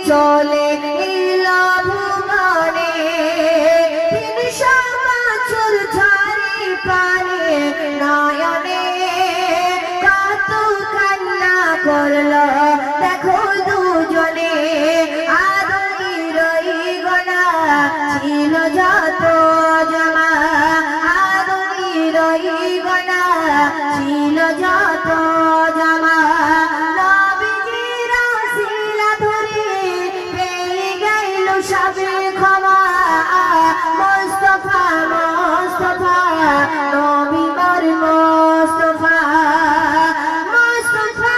চলে এলো ভুবনে, 300 বছর ঝরে পারে নয়নে, কত কান্না করলো দেখো দুজনে। আদরের গনা ছিল যত জমা, আদরের গনা ছিল যত জমা, নবীজির শিলা ধরে পেয়ে গেল সবে ক্ষমা। মুস্তাফা মুস্তাফা নবী মোর মুস্তাফা, মুস্তাফা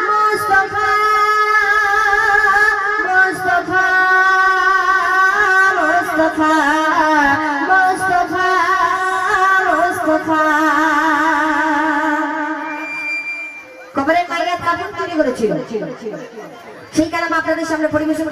মুস্তাফা মুস্তাফা মুস্তাফা মুস্তাফা মুস্তাফা। কবরের মাইয়াত কাপড় তৈরি করেছিল, সেই কালাম আপনাদের সামনে পরিবেশন